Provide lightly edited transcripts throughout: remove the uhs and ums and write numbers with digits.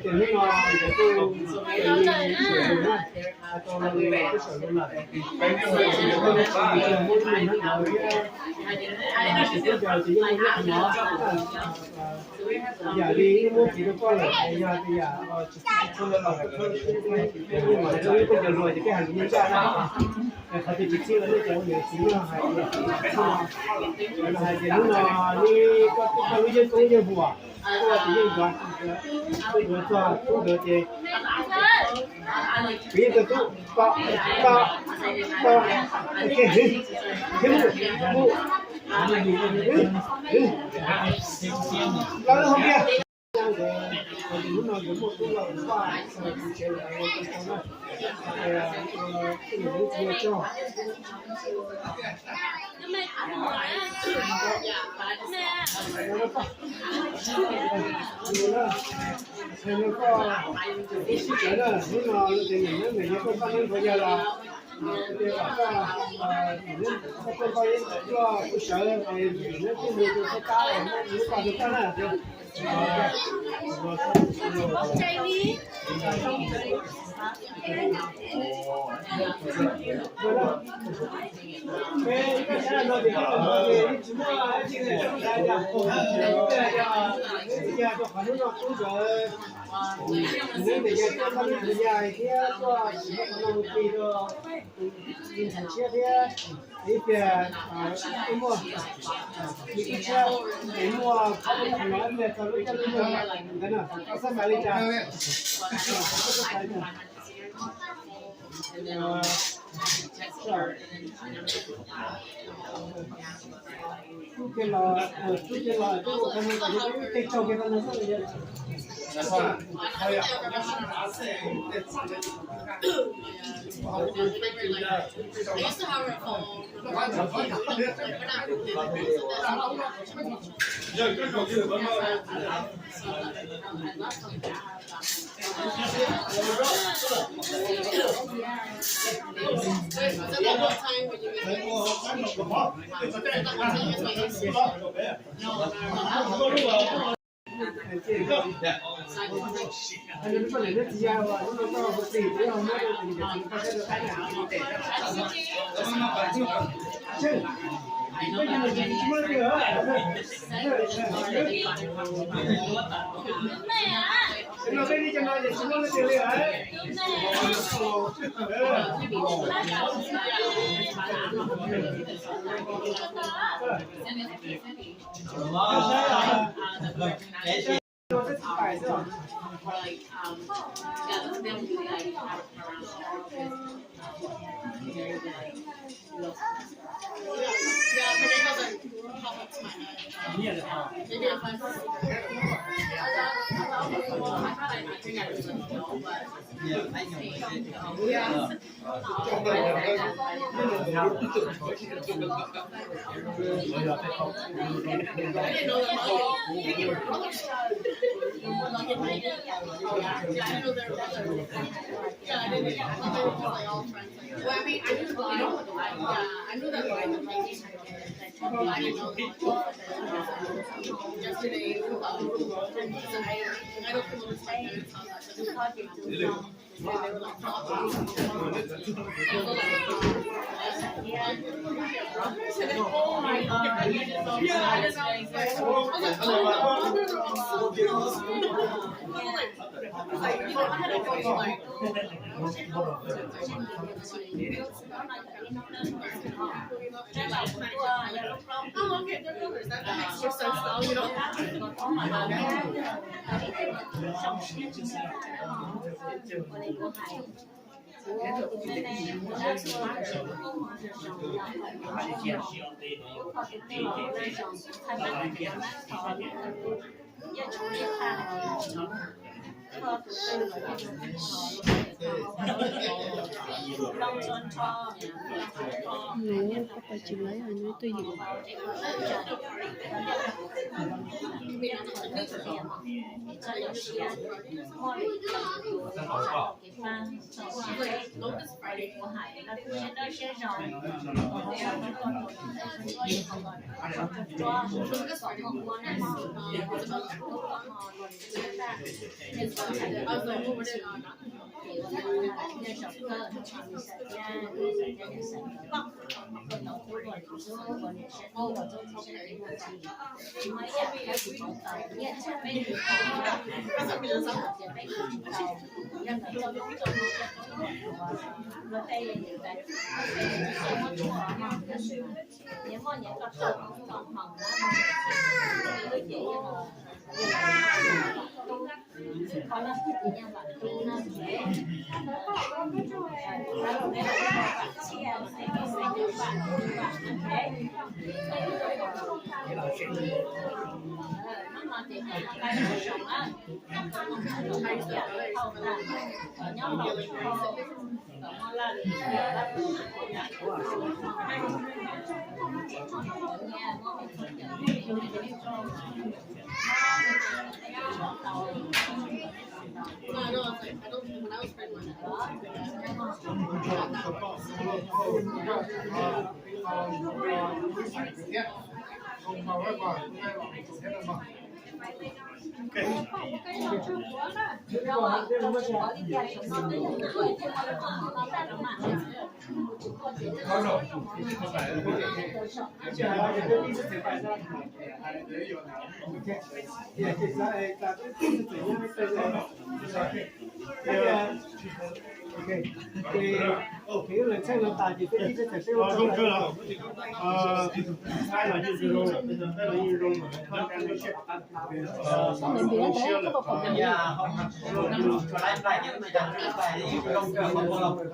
tiền nước ngoài để tôi giờ đi mua chỉ được con này giờ thì không được làm nhưng mà bây giờ rồi thì cái hàng như thế nào thật thì chỉ là cái chỗ để chỉ là hai cái lúc nào đi có cái dân công dân bùa tôi chỉ dân đoàn tôi được cho tôi được thì bây giờ tôi có cái không biết lúc nào cũng một lần qua sẽ là cái người cho Jamie. nếu có phải chịu lấy rồi nếu tôi dụ cái lần sang lần tài thì cái sẽ sẽ sai là như rồi đây là như rồi xong đến phía đấy có một phần nhà lại lại nhưng mà chẳng phải không cần không không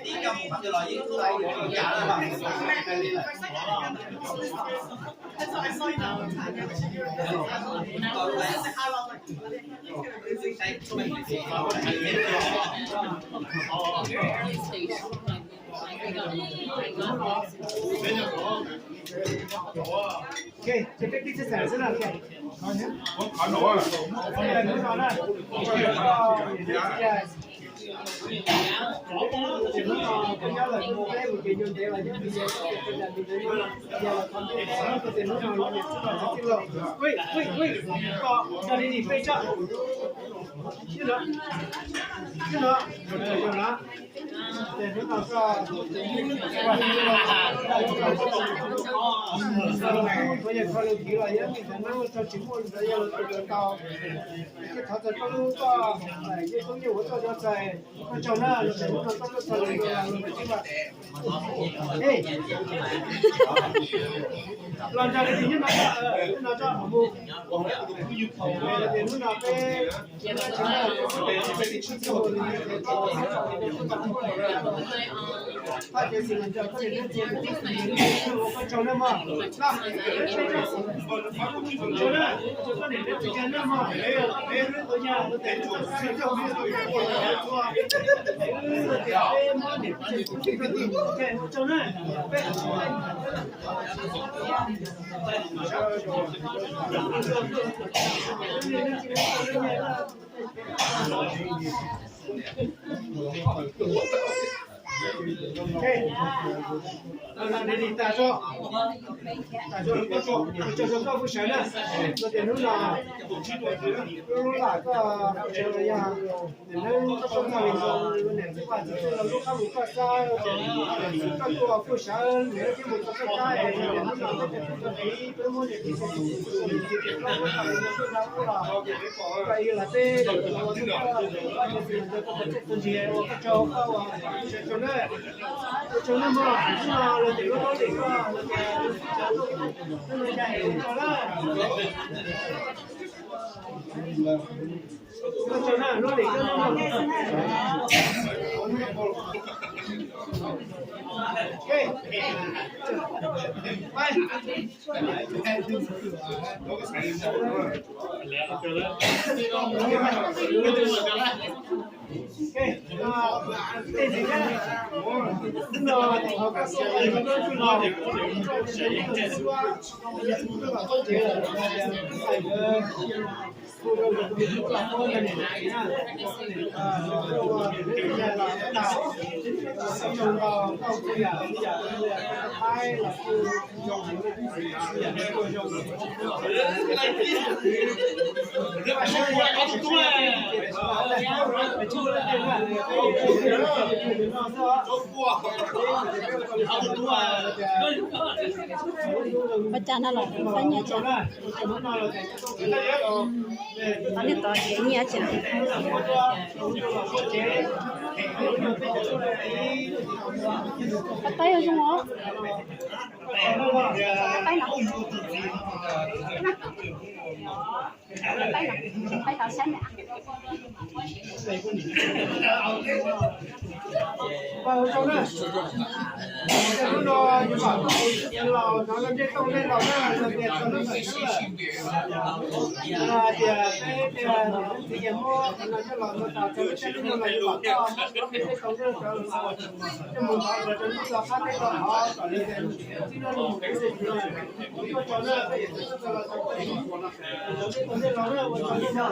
tí trong một cái loại những cái loại giả là bằng ok thì cái chia sẻ rất là ok Hắn nói à? cho đi đi cho chứ nữa để nó tạo ra bây giờ coi được kỹ là nhé mình nó cho chính môn bây giờ là cao cái thằng thật có lúc có này cái có nhiều cho chạy con chồng nó nó có cho rồi là chính là ê làm ra cái gì nhất nó cho họ mua để nó nào cái chính là cái chuyện của phát triển sự nghiệp có thể liên kết với con chồng nó mà cho nên cho con để cái chuyện nó mà để ở nhà nó để cho sự cho cho nên để đi ta cho các phụ nữ này, nó để lúc nào lúc là có chơi ya, để nó không có mình rồi, để cái quan chỉ là lúc các phụ nữ ra, các cô phụ nữ nếu cái một cái cái để lúc nào nó để cái cái món để cái là thế, cho nên mà là để có để có nó chạy cho nó để nó Bacaan lah, banyak je. Tadi tu ini aja. Apa yang semua? Apa nak? Phải thảo xanh ạ. Vào trong này. Nó như bảo nó làm cái công lên nó làm việc cho nó phải là thì cái mua nó cho nó tạo cho cái nó là bảo to cái công lên cho mình bảo là cho nó phát cái đó họ quản lý cái nó một cái gì nó cho nó cái cho nó cái nó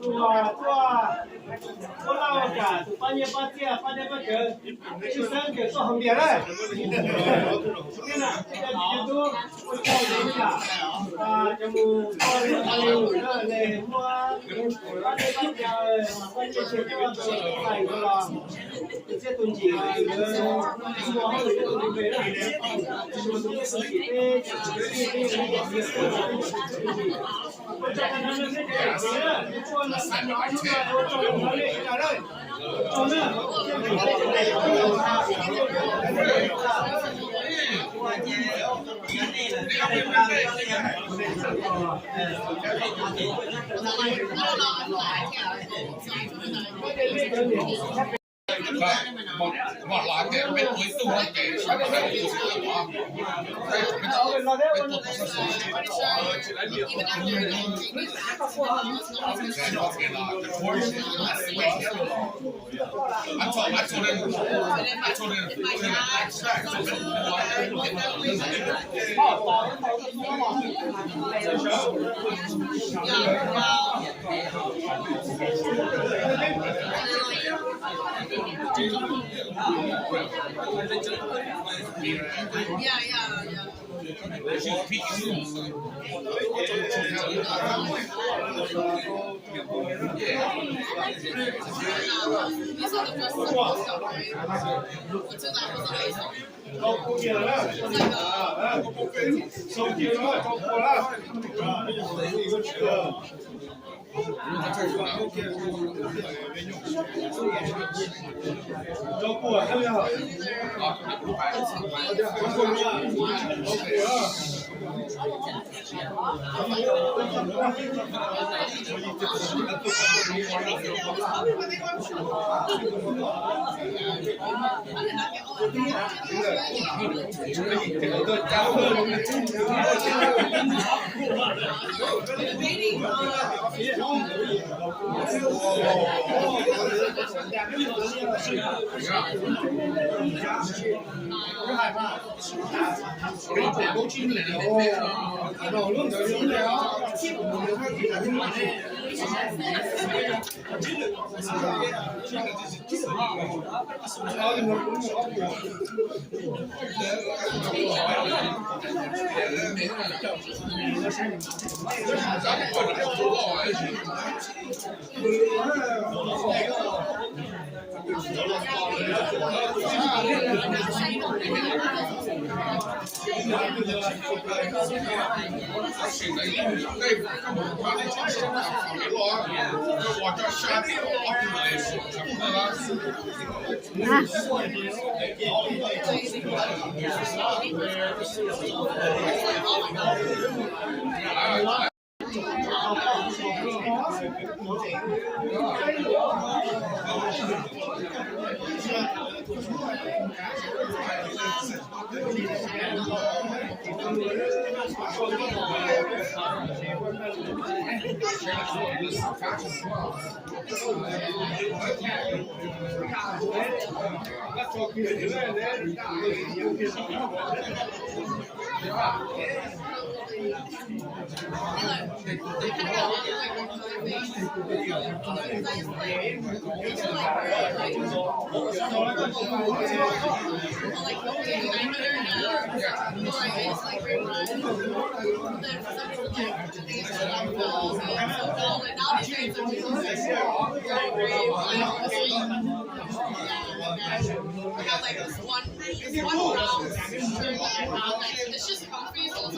nó nó có lao cả tụi bao nhiêu bao nhiêu cái chú sáng kiểu có hồng biển đấy cái nào cái tôi cho đến cả cho mua con liều để mua bao nhiêu chuyện này rồi sẽ tuần chỉ mua người sẽ tuần về đấy bọn là cái bên cuối tu là cái sản phẩm của sự là 现在因为根本把那这些打没了，我这下地我不来说，全部了。It's just comfy, so it's